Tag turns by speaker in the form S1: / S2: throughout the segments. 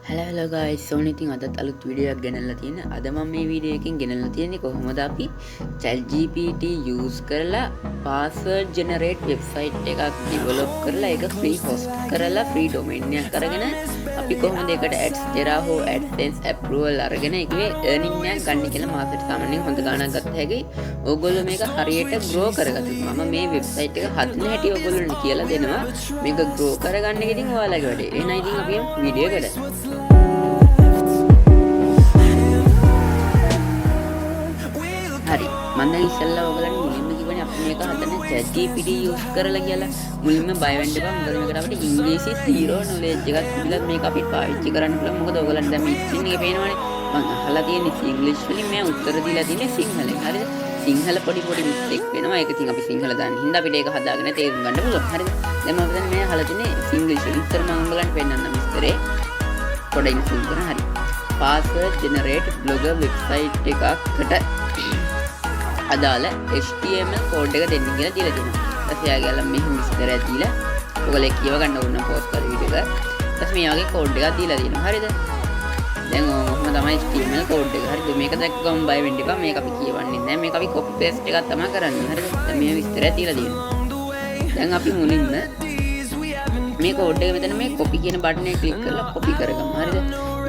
S1: hello guys. So ඉතින් අදත් අලුත් වීඩියෝ එකක් ගෙනල්ලා තියෙනවා. අද මම මේ වීඩියෝ එකකින් ගෙනල්ලා තියෙන්නේ කොහොමද අපි ChatGPT use කරලා password generate website එකක් develop කරලා ඒක free host කරලා free domain එකක් අරගෙන අපි කොහොමද ඒකට ads ජෙරා හෝ AdSense approval අරගෙන ඒකේ earning එකක් ගන්න කියලා මාසෙට සාමාන්‍යයෙන් හොඳ ගාණක් ගත්ත හැකි. ඕගොල්ලෝ මේක හරියට grow කරගත්තොත් මම මේ website එක හදන හැටි ඕගොල්ලන්ට කියලා දෙනවා. මේක grow කරගන්න එක ඉතින් ඔයාලගේ වැඩේ. එහෙනම් ඉතින් අපි වීඩියෝ එකට හරි මම දැන් ඉස්සෙල්ලා ඔයගලන්ට මුලින්ම කිව්වනේ අපි මේක හදන්න ChatGPT use කරලා කියලා. මුලින්ම බය වෙන්න එපා. මොකද මේකට අපිට ඉංග්‍රීසි zero knowledge එකක් තිබිලා මේක අපිට පාවිච්චි කරන්න පුළුවන්. මොකද ඔයගලන්ට දැන් මේ ස්ක්‍රීන් එකේ පේනවනේ. මම අහලා තියෙන්නේ ඉංග්‍රීසි වලින් මම උත්තර දීලා තියෙන්නේ සිංහලෙන්. හරිද? සිංහල පොඩි මිස්ටේක් වෙනවා. ඒක ඉතින් අපි සිංහල දාන්න හින්දා අපිට ඒක හදාගෙන තේරුම් ගන්න පුළුවන්. හරිද? දැන් මම දැන් මේ අහලා තියෙන්නේ ඉංග්‍රීසි වලින්. ඉතින් මම ඔයගලන්ට පෙන්නන්නම් විස්තරේ. පොඩ්ඩක් ඉන්ෆෝම් කරන්න. හරි. password generate blogger website එකකට අදාළ HTML කෝඩ් එක දෙන්න කියලා දීලා තියෙනවා. ඊට පස්සේ යාගලා මෙහෙම විස්තරය දීලා ඔයගොල්ලෝ කියව ගන්න ඕන පෝස්ට් කරලා වීඩියෝ එක. ඊට පස්සේ මේ වගේ කෝඩ් එකක් දීලා තියෙනවා. හරිද? දැන් ඔහොම තමයි HTML කෝඩ් එක. හරිද? මේක දැක්කම බය වෙන්න එපා. මේක අපි කියවන්නේ නැහැ. මේක අපි copy paste එකක් තමයි කරන්නේ. හරිද? දැන් මේ විස්තරය දීලා තියෙනවා. දැන් අපි මුලින්ම මේ කෝඩ් එක මෙතන මේ copy කියන බටන් එක ක්ලික් කරලා copy කරගමු. හරිද?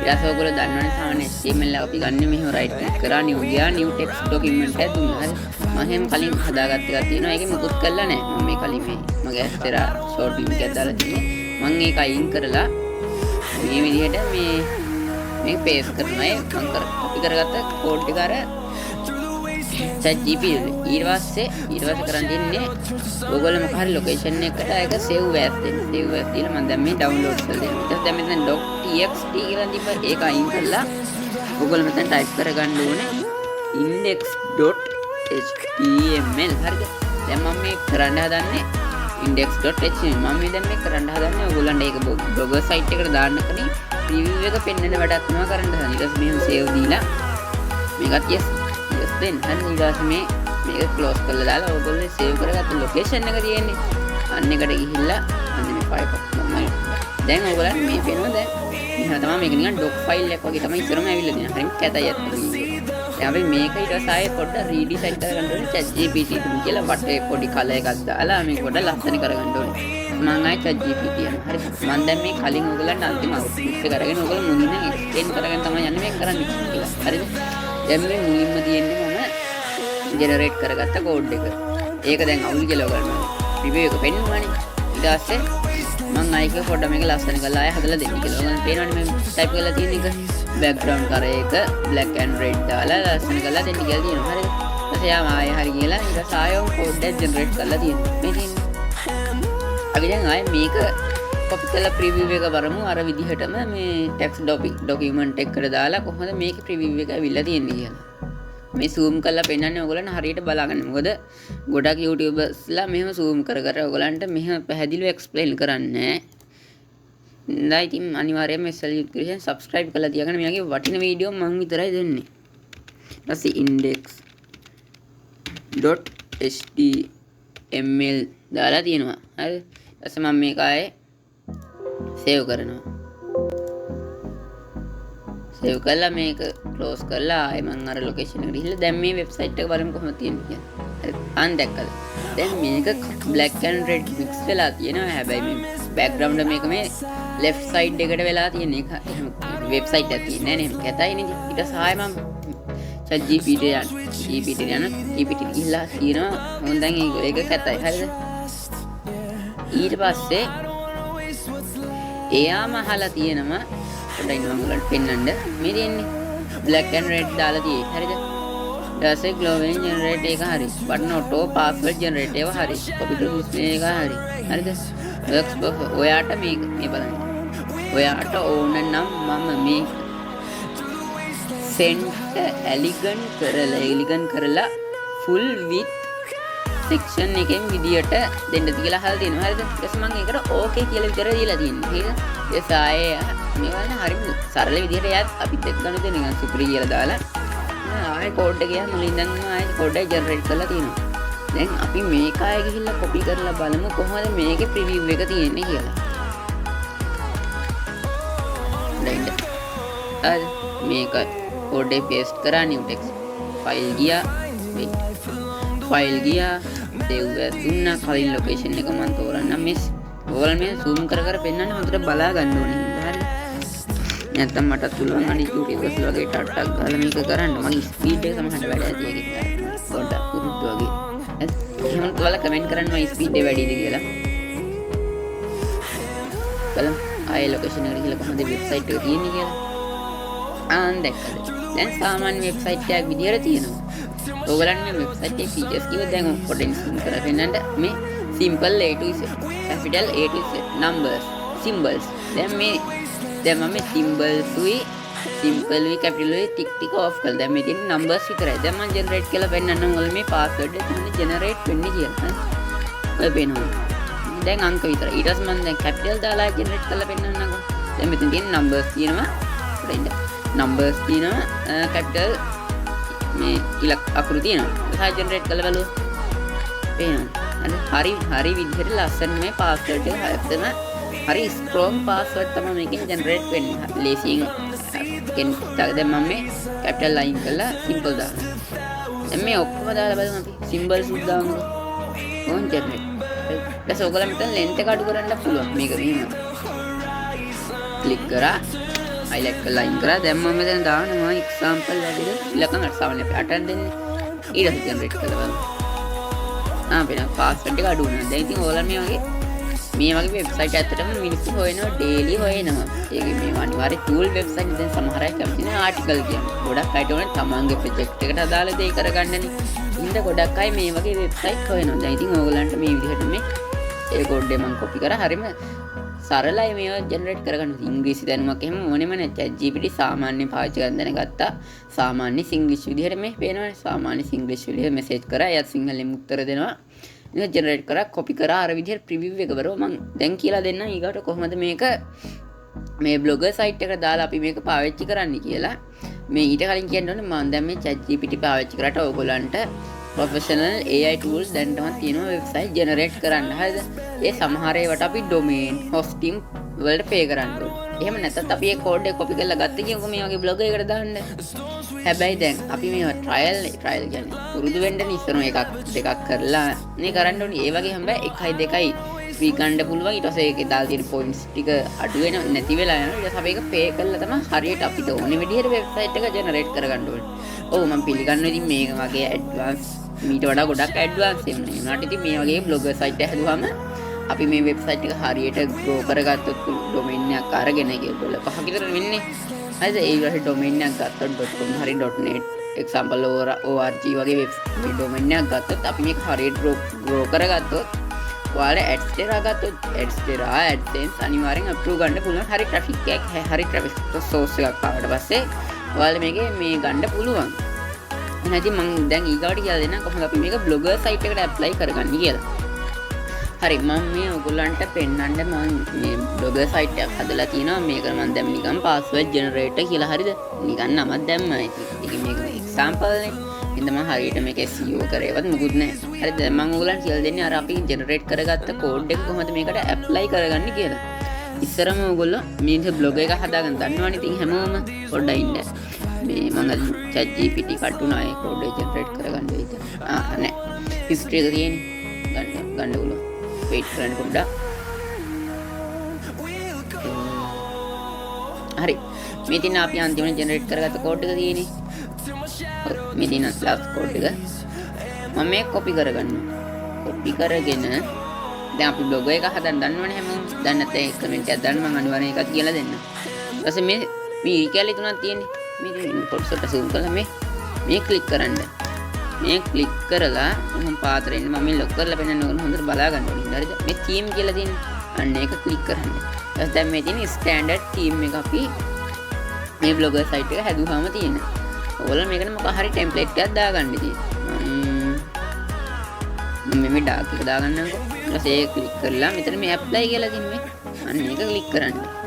S1: ඊට පස්සේ ඔයගොල්ලෝ දන්නවනේ සාමාන්‍ය HTML එක අපි ගන්න මෙහෙම right click කරා new ගියා new text document එක දුන්නා. හරි. මම එහෙම කලින් හදාගත්ත එකක් තියෙනවා. ඒකේ මුකුත් කරලා නැහැ. මම මේ කලින් මගේ ඇස්තර short link එකක් දාලා තියෙනවා. මම ඒක අයින් කරලා මේ විදිහට මේ paste කරනවා. මම copy කරගත්ත code එක අර ChatGPT ඊට පස්සේ කරන් දෙන්නේ ඔයගොල්ලෝ මොකක් හරි location එකකට ඒක save as දෙන්න. save as දීලා මම දැන් මේ download කරලා දෙනවා. ඊට පස්සේ දැන් මෙතන .txt කියලා තිබ්බා. ඒක අයින් කරලා ඔයගොල්ලෝ මෙතන type කරගන්න ඕනේ index.html. හරිද? දැන් මම මේ කරන්න හදන්නේ index.html. මම දැන් මේ කරන්න හදන්නේ ඔයගොල්ලන්ට ඒක blogger site එකට දාන්න කලින් preview එක පෙන්වන්න වැඩක් තමයි කරන්න හදන්නේ. ඊට පස්සේ මෙහෙම save දීලා මේකත් yes then හරි ඊට පස්සේ මේක close කරලා දාලා ඔයගොල්ලෝ save කරගත්ත location එක තියෙන්නේ අන්න එකට ගිහිල්ලා අන්න මේ file එක තමයි දැන් ඔයගොල්ලන් මේ පේනවා දැන් මෙහෙම තමයි මේක නිකන් doc file එකක් වගේ තමයි ඉස්සරම ඇවිල්ලා තියෙනවා හරිම කැතයි අත්දැකීම දැන් අපි මේක ඊට පස්සේ ආයේ පොඩ්ඩක් redesign කරගන්න ඕනේ ChatGPT කියලා වටේ පොඩි color එකක් දාලා මේක පොඩ්ඩක් ලස්සන කරගන්න ඕනේ මම ආයේ ChatGPT යනවා හරි මම දැන් මේ කලින් ඔයගොල්ලන්ට අන්තිම output එක අරගෙන ඔයගොල්ලෝ මුලින්ම explain කරගෙන තමයි යන්නේ මේක කරන්නේ කියලා හරිද දැන් මේ මුලින්ම තියෙන්නේ මම ජෙනරේට් කරගත්ත කෝඩ් එක. ඒක දැන් අවුල් කියලා ගන්නවා. රිවිව් එක පෙන්නනවානේ. ඊට පස්සේ මම ආයික පොඩ්ඩක් මේක ලස්සන කරලා ආයෙ හදලා දෙන්න කියලා. ඔයගොල්ලන් පේනවනේ මම ටයිප් කරලා තියෙන එක. බෑග්ග්‍රවුන්ඩ් කර එක black and red දාලා ලස්සන කරලා දෙන්න කියලා තියෙනවා. හරිද? ඊට පස්සේ යාම ආයෙ හරි කියලා ඊට පස්සේ ආයෙම කෝඩ් එක ජෙනරේට් කරලා තියෙනවා. මේ තියෙන්නේ. අපි දැන් ආයෙ මේක කොපි කරලා ප්‍රිවිව් එක කරමු. අර විදිහටම මේ ටෙක්ස්ට් ડોකියුමන්ට් එකකට දාලා කොහොමද මේකේ ප්‍රිවිව් එක ඇවිල්ලා තියෙන්නේ කියලා. මේ zoom කරලා පෙන්නන්නේ ඔයගොල්ලන් හරියට බලාගන්න. මොකද ගොඩක් YouTubersලා මෙහෙම zoom කර ඔයගොල්ලන්ට මෙහෙම පැහැදිලිව explain කරන්නේ නැහැ. ඉතින් අනිවාර්යයෙන්ම සල්යුට්‍රේෂන් subscribe කරලා තියාගන්න. මෙයාගේ වටින වීඩියෝ මම විතරයි දෙන්නේ. ඊපස්සේ index.html දාලා තියෙනවා. හරි. ඊපස්සේ මම මේක ආයේ save කරනවා. සේව් කරලා මේක ක්ලෝස් කරලා ආයෙ මම අර ලොකේෂන් එකට ගිහිල්ලා දැන් මේ වෙබ්සයිට් එක බලමු කොහොමද තියෙන්නේ කියලා. හරි. අන් දැක්කද? දැන් මේක black and red mix වෙලා තියෙනවා. හැබැයි මේ background මේක මේ left side එකට වෙලා තියෙන එක එහෙම වෙබ්සයිට් එකක් තියෙන්නේ නැහැ නේ. කැතයි නේ. ඊට සාය මම ChatGPT ගිහිල්ලා කියනවා මොන් දැන් ඒක කැතයි. හරිද? ඊට පස්සේ එයාම අහලා තියෙනවා පොඩ්ඩක් ඉන්න මම ඔයාලට පෙන්නන්න මේ තියෙන්නේ black and red දාලා තියෙයි හරිද ඊට පස්සේ global generate එක හරි button auto password generate ඒවා හරි copy to display එක හරි හරිද ඔයාට මේ බලන්න ඔයාට ඕන නම් මම මේ center elegant කරලා full width section එකෙන් විදියට දෙන්න කියලා අහලා තියෙනවා හරිද ඊට පස්සේ මම ඒකට okay කියලා විතර දීලා තියෙනවා හරිද ඊට ආයේ මේවා නේ හරිම සරල විදියට යත් අපිත් එක්ක ගන්න දෙන නිකන් සුපිරි කියලා දාලා ආයේ කෝඩ් එක ගියා මුලින් දැන් ආයේ කෝඩ් එක ජෙනරේට් කරලා තියෙනවා දැන් අපි මේක ආයේ ගිහිල්ලා කොපි කරලා බලමු කොහොමද මේකේ ප්‍රිවිව් එක තියෙන්නේ කියලා. දැන් හරි මේක කෝඩ් එක පේස්ට් කරා new text ෆයිල් ගියා ෆයිල් ගියා save as දුන්නා කලින් ලොකේෂන් එක මම තෝරන්නම් මේ ඕගොල්ලෝ මේ zoom කර කර පෙන්නන්න හොඳට බලා ගන්න ඕනේ හරි නැත්තම් මටත් පුළුවන් අනිත් YouTubers වගේ ටට්ටක් ගාලා මේක කරන්න මගේ ස්පීඩ් එක සමහරට වැඩි ඇති ඒක පොඩ්ඩක් පුරුදු වගේ එහෙනම් ඔයාලා කමෙන්ට් කරන්න මගේ ස්පීඩ් එක වැඩිද කියලා බලමු ආයේ ලොකේෂන් එකට ගිහලා කොහොමද වෙබ්සයිට් එක තියෙන්නේ කියලා දැක්කද දැන් සාමාන්‍ය වෙබ්සයිට් එකක් විදියට තියෙනවා ඔයගලන් මේ වෙබ්සයිට් එකේ ෆීචර්ස් කිව්ව දැන් ඔක්කොටම ස්කින් කරලා පෙන්නන්න මේ simple A to Z capital A to Z numbers symbols දැන් මම symbols උයි simple උයි capital උයි ටික ටික off කරලා දැන් මේ තියෙන numbers විතරයි දැන් මම generate කරලා පෙන්නන්නම් ඔයාලා මේ password එක කොහොමද generate වෙන්නේ කියලා ඔය පේනවා දැන් අංක විතරයි ඊට පස්සේ මම දැන් capital දාලා generate කරලා පෙන්නන්නම්කෝ දැන් මෙතන තියෙන numbers තියෙනවා උඩින් numbers තියෙනවා capital මේ ඉලක්ක අකුරු තියෙනවා ඒක generate කරලා බලුවා පේනවා හරි විදිහට ලස්සන මේ password එක හදන්න හරි strong password තමයි මේකෙන් generate වෙන්නේ ලේසියෙන් දැන් මම මේ capital line කරලා simple දානවා දැන් මේ ඔක්කොම දාලා බලමු අපි symbols උත් දාමුකෝ ඕන් generate ඊට පස්සේ ඔයගොල්ලෝ මෙතන length එක අඩු කරන්න පුළුවන් මේක මෙහෙම click කරා highlight කරලා line කරා දැන් මම මෙතන දානවා example වැඩිද ඉලක්කම් අටසාවනේ අපි 8ක් දෙන්නේ ඊට පස්සේ generate කරලා බලමු අපේ password එක අඩු වුණා දැන් ඉතින් ඔයාලා මේ වගේ වෙබ්සයිට් ඇත්තටම මිනිස්සු හොයනවා ඩේලි හොයනවා ඒක මේ අනිවාර්ය tool වෙබ්සයිට් දැන් සමහර අය කැමති නැහැ ආටිකල් කියන්නේ ගොඩක් අයට ඕනේ තමන්ගේ ප්‍රොජෙක්ට් එකට අදාළ දේ කරගන්නනේ ඉතින් ගොඩක් අය මේ වගේ වෙබ්සයිට් හොයනවා දැන් ඉතින් ඕගලන්ට මේ විදිහට මේ ඒ කෝඩ් එක මම කොපි කරා හරියම සරලයි මේවා ජෙනරේට් කරගන්න ඉංග්‍රීසි දැනුමක් එහෙම ඕනෙම නැහැ chat GPT සාමාන්‍ය පාවිච්චි කරන්න දැනගත්තා සාමාන්‍ය සිංග්ලිෂ් විදිහට මේ පේනවනේ සාමාන්‍ය සිංග්ලිෂ් විදිහට මෙසේජ් කරා එයාත් සිංහලෙන් උත්තර දෙනවා ඉතින් ජෙනරේට් කරා කොපි කරා අර විදිහට ප්‍රිවිව් එක බරව මම දැන් කියලා දෙන්නම් ඊගාට කොහොමද මේක මේ බ්ලොගර් සයිට් එකට දාලා අපි මේක පාවිච්චි කරන්න කියලා මේ ඊට කලින් කියන්න ඕනේ මම දැන් මේ chat GPT පාවිච්චි කරාට ඔයගොල්ලන්ට professional AI tools දැන් තමයි තියෙනවා වෙබ්සයිට් ජෙනරේට් කරන්න හරිද ඒ සමහර ඒවාට අපි domain hosting වලට pay කරන්න ඕනේ එහෙම නැත්නම් අපි මේ කෝඩ් එක කොපි කරලා ගත්ත කියමුකෝ මේ වගේ බ්ලොග් එකකට දාන්න හැබැයි දැන් අපි මේවා trial කියන්නේ පුරුදු වෙන්න ඉස්සරම එකක් දෙකක් කරලා නේ කරන්න ඕනේ ඒ වගේ හැබැයි 1යි 2යි free ගන්න පුළුවන් ඊට පස්සේ ඒකේ දාලා තියෙන points ටික අඩු වෙන නැති වෙලා යනවා ඊට පස්සේ අපි ඒක pay කරලා තමයි හරියට අපිට ඕනේ විදිහට වෙබ්සයිට් එක ජෙනරේට් කරගන්න ඕනේ ඔව් මම පිළිගන්නවා ඉතින් මේක වගේ ඇඩ්වාන්ස් මීට වඩා ගොඩක් ඇඩ්වාන්ස් වෙනවා ඒනට ඉතින් මේ වගේ බ්ලොගර් සයිට් එක හැදුවම අපි මේ වෙබ්සයිට් එක හරියට grow කරගත්තොත් domain එකක් අරගෙන ඒකවල පහක් විතර වෙන්නේ හරිද ඒ වගේ domain එකක් ගත්තොත් .com හරි .net example org වගේ මේ domain එකක් ගත්තොත් අපි මේක හරියට grow කරගත්තොත් ඔයාලා ads දෙලා ගත්තොත් ads දෙලා AdSense අනිවාර්යෙන් approve ගන්න පුළුවන් හරි traffic එකක් හරි traffic source එකක් ආවට පස්සේ ඔයාලා මේකේ මේ ගන්න පුළුවන් එහෙනම් මම දැන් ඊගාට කියලා දෙන්නම් කොහොමද අපි මේක බ්ලොගර් සයිට් එකට ඇප්ලයි කරගන්නේ කියලා. හරි මම මේ ඔයගොල්ලන්ට පෙන්නන්න මම මේ බ්ලොගර් සයිට් එකක් හදලා තියෙනවා මේක මම දැන් නිකන් password generator කියලා හරිද? නිකන් නමක් දැම්මා ඉතින් මේක example නේ. ඉතින් මම හරියට මේක SEO කරේවත් මොකුත් නැහැ. හරිද? මම ඔයගොල්ලන්ට කියලා දෙන්නේ අර අපි generate කරගත්ත code එක කොහොමද මේකට apply කරගන්නේ කියලා. ඉස්සරම ඔයගොල්ලෝ මේ බ්ලොග් එක හදාගන්න දන්නවනේ ඉතින් හැමෝම පොඩ්ඩක් ඉන්න. මේ මම chat GPT කටුනා ඒ කෝඩ් එක ජෙනරේට් කරගන්න වෙයිද නෑ හිස්ටරි එක තියෙන්නේ ගන්න ඕන වෙයිට් කරන්න පොඩ්ඩක් හරි මේ තියෙන අපි අන්තිමට ජෙනරේට් කරගත්ත කෝඩ් එක තියෙන්නේ මේ තියෙන ලාස්ට් කෝඩ් එක මම මේක කොපි කරගෙන දැන් අපි බ්ලොග් එක හදන්න දන්නවනේ හැමෝම දැන් නැත්නම් ඒ කමෙන්ට් එකක් දාන්න මම අනිවාර්යෙන් එකක් කියලා දෙන්නම් ඊට පස්සේ මේ කැලේ තුනක් තියෙන්නේ මේක ඉන්පොට්ස් එක zoom කරලා මේ ක්ලික් කරන්න මේ ක්ලික් කරලා මම පාතරේ ඉන්න මම මේ ලොක් කරලා පෙන්නන්න ඕන හොඳට බලා ගන්න ඕනේ හරිද මේ theme කියලා තියෙන අන්න ඒක ක්ලික් කරන්න ඊට දැන් මේ තියෙන ස්ටෑන්ඩඩ් theme එක අපි මේ බ්ලොගර් සයිට් එක හැදුවාම තියෙන ඕගොල්ලෝ මේකට මොකක් හරි ටෙම්ප්ලේට් එකක් දාගන්න තියෙන්නේ මම මේ ඩාර්ක් එක දාගන්නම්කෝ ඊට පස්සේ ඒක ක්ලික් කරලා මෙතන මේ ඇප්ලයි කියලා තියෙන්නේ අන්න ඒක ක්ලික් කරන්න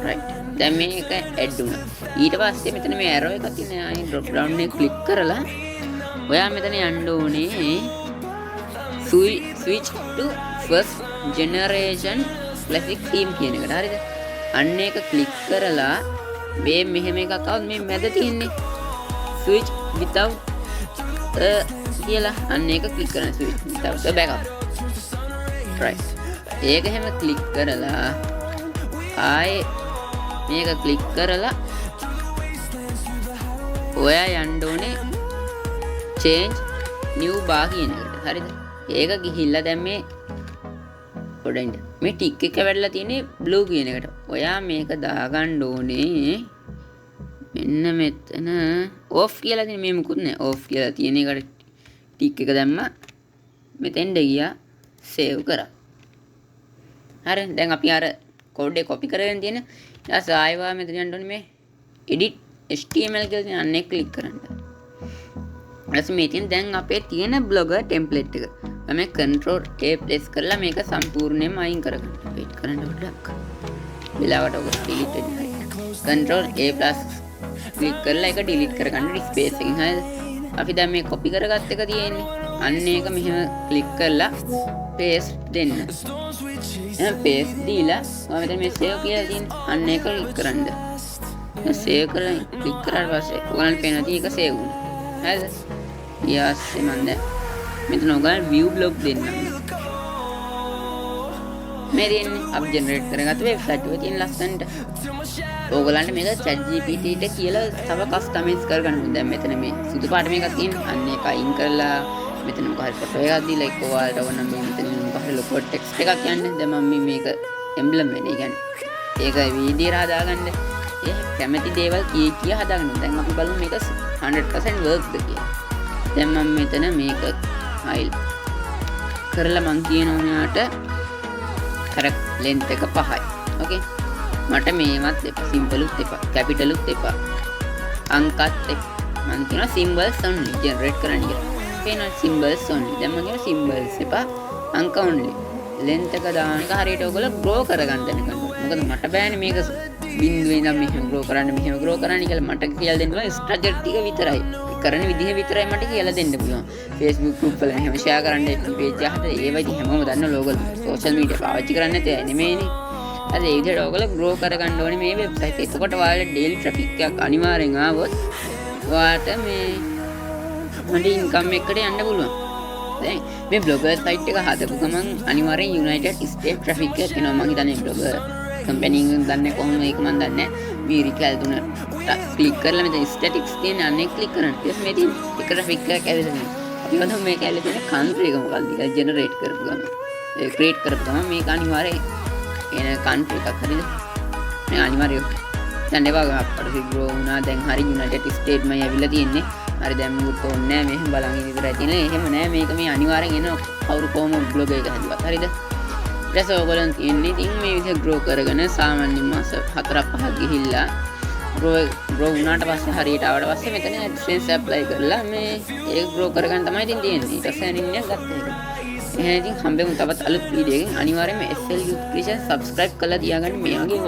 S1: right දැන් මේක ඇඩ් වුණා ඊට පස්සේ මෙතන මේ arrow එකක් තියෙන ආයි drop down එක ක්ලික් කරලා ඔයා මෙතන යන්න ඕනේ switch to first generation classic theme කියන එකට හරිද අන්න ඒක ක්ලික් කරලා මේ මෙහෙම එකක් આવුත් මේ මැද තියෙන්නේ switch without කියලා අන්න ඒක ක්ලික් කරන switch without backup right ඒක හැම ක්ලික් කරලා ආයේ මේක ක්ලික් කරලා ඔයා යන්න ඕනේ change new bar කියන එකට හරිද ඒක ගිහිල්ලා දැන් මේ පොඩ්ඩක් මේ ටික් එක වැඩලා තියෙන්නේ blue කියන එකට ඔයා මේක දාගන්න ඕනේ මෙන්න මෙතන off කියලා තියෙන මේ මුකුත් නෑ off කියලා තියෙන එකට ටික් එක දැම්මා මෙතෙන්ද ගියා save කරා හරි දැන් අපි අර කෝඩ් එක copy කරගෙන තියෙන ඊට පස්සේ ආයෙවා මෙතන යන්න ඕනේ මේ edit html කියලා තියෙන අන්න එක ක්ලික් කරන්න ඊට මේ තියෙන දැන් අපේ තියෙන blogger template එක මම control a press කරලා මේක සම්පූර්ණයෙන්ම අයින් කරගන්න wait කරන්න පොඩ්ඩක් වෙලාවට ඔක delete වෙන්න control a plus ක්ලික් කරලා ඒක delete කරගන්න space එකකින් හරිද අපි දැන් මේ copy කරගත්ත එක තියෙන්නේ අන්න ඒක මෙහෙම ක්ලික් කරලා paste දෙන්න එහෙනම් paste දීලා මම මෙතන මේ save කියලා තියෙන්නේ අන්න ඒක ක්ලික් කරන්න save කරලා ක්ලික් කරාට පස්සේ ඔයගලන්ට පේනවා තියෙක save වුණා හරිද ඊයස්සේ මම දැන් මෙතන ඔයගලන්ට view blog දෙන්න මේ දෙන්නේ අපි ජෙනරේට් කරගත්ත වෙබ්සයිට් එකේ තියෙන ලස්සනට ඕගලන්ට මේක ChatGPT ට කියලා තව කස්ටමයිස් කරගන්න ඕනේ. දැන් මෙතන මේ සුදු පාට මේකක් තියෙනවා. අන්න ඒක අයින් කරලා මෙතන මොකක් හරි ෆොටෝ එකක් දීලා ඒක ඔයාලට ඕන නම් මෙතන මොකක් හරි ලොකෝ ටෙක්ස්ට් එකක් යන්නේ. දැන් මම මේක එම්බ්ලම් වෙන්නේ. කියන්නේ ඒක වීඩියෝ හදාගන්න ඒ කැමති දේවල් කිය හදාගන්න. දැන් අපි බලමු මේක 100% workද කියලා. දැන් මම මෙතන මේක ෆයිල් කරලා මම කියනවා ඔයාලට correct length එක 5යි. okay මට මේවත් එපා සිම්පලුත් එපා කැපිටලුත් එපා අංකත් එපා මම කියනවා symbols only generate කරන්න කියලා. පේනවා symbols only. දැන් මම කියනවා symbols එපා අංක only. length එක දාන එක හරියට ඔයගොල්ලෝ grow කරගන්න දැනගන්න. මොකද මට බෑනේ මේක බිඳුවේ ඉඳන් මෙහෙම grow කරන්න කියලා මට කියලා දෙන්න ඕන structure ටික විතරයි. කරන විදිහ විතරයි මට කියලා දෙන්න පුළුවන්. Facebook group වල එහෙම share කරන්න page එකකට ඒ වගේ හැමෝම දන්න ලෝකල් social media පාවිච්චි කරන්න නැතේ නෙමෙයිනේ. අද ඒ විදිහට ඔයගොල්ලෝ grow කරගන්න ඕනේ මේ website එක. එතකොට ඔයාලට daily traffic එකක් අනිවාර්යෙන් ආවොත් ඔයාලට මේ හොඳ income එකකට යන්න පුළුවන්. දැන් මේ blogger site එක හදපු ගමන් අනිවාර්යෙන් United States traffic එකක් එනවා. මම හිතන්නේ blogger company එකෙන් දන්නේ කොහොමද ඒක මම දන්නේ නැහැ. මේ රිකල් දුන ක්ලික් කරලා මෙතන statistics තියෙන අනේ ක්ලික් කරන්න. ඊට පස්සේ මේ තියෙන එක traffic එකක් ඇවිල්ලා අපි බලමු මේක ඇවිල්ලා තියෙන country එක මොකක්ද කියලා generate කරපු ගමන් ඒ create කරපු ගමන් මේක අනිවාර්යෙන් එන country එකක් හරිද? මේ අනිවාර්යයෙන් දැන් ඒවා අපිට grow වුණා දැන් හරි United States මයි ඇවිල්ලා තියෙන්නේ. හරි දැන් මුකුත් ඕනේ නැහැ මෙහෙම බලන් ඉන්න විතරයි තියෙන්නේ. එහෙම නැහැ මේක මේ අනිවාර්යෙන් එන කවුරු කොහොම blog එක හදුවත් හරිද? ඊට පස්සේ ඔයගොල්ලන් තියෙන්නේ ඉතින් මේ විදිහ grow කරගෙන සාමාන්‍යයෙන් මාස 4-5ක් ගිහිල්ලා grow වුණාට පස්සේ හරියට ආවට පස්සේ මෙතන AdSense apply කරලා මේ ඒක grow කරගන්න තමයි ඉතින් තියෙන්නේ. ඊට පස්සේ අනින්නේ ගත්තා ඒක. එහෙනම් ඉතින් හම්බෙමු තවත් අලුත් වීඩියෝ එකකින්. අනිවාර්යයෙන්ම SL Youth Creation subscribe කරලා තියාගන්න මේ වගේ